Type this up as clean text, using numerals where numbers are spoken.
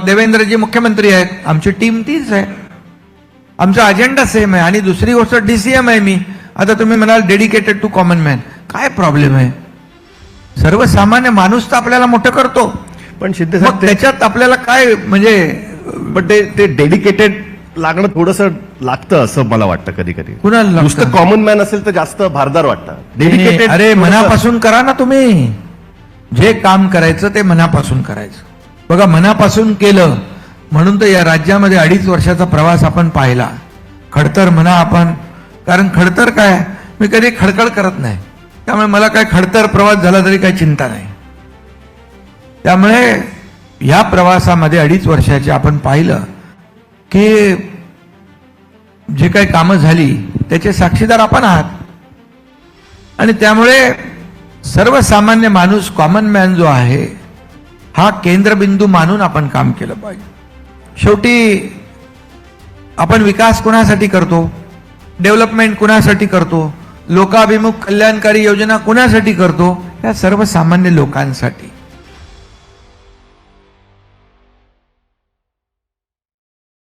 देवेंद्रजी मुख्यमंत्री आहेत, आमची टीम तीच आहे, आमचा अजेंडा सेम आहे. आणि दुसरी गोष्ट DCM आहे मी. आता तुम्ही म्हणाल डेडिकेटेड टू कॉमन मॅन, काय प्रॉब्लेम आहे? सर्वसामान्य माणूस तर आपल्याला मोठं करतो, पण शिंदे मग साहेब त्याच्यात आपल्याला काय म्हणजे पण ते डेडिकेटेड लागणं थोडंसं लागतं असं मला वाटतं कधी कधी. कुणाला लागतं? नुसतं कॉमन मॅन असेल तर जास्त भारदार वाटतं. Dedicated अरे मनापासून करा ना तुम्ही. जे काम करायचं ते मनापासून करायचं. बघा, मनापासून केलं म्हणून तर या राज्यामध्ये 2.5 वर्षाचा प्रवास आपण पाहिला. खडतर म्हणा आपण, कारण खडतर काय, मी कधी खडखड करत नाही, त्यामुळे मला काय खडतर प्रवास झाला तरी काही चिंता नाही. त्यामुळे या प्रवासामध्ये 2.5 वर्षाचे आपण पाहिलं की जे काही कामं झाली त्याचे साक्षीदार आपण आहात. आणि त्यामुळे सर्वसामान्य माणूस, कॉमन मॅन जो आहे, हा केंद्रबिंदू मानून आपण काम केलं पाहिजे. शेवटी आपण विकास कुणासाठी करतो, डेव्हलपमेंट कुणासाठी करतो, लोकाभिमुख कल्याणकारी योजना कुणासाठी करतो? या सर्वसामान्य लोकांसाठी.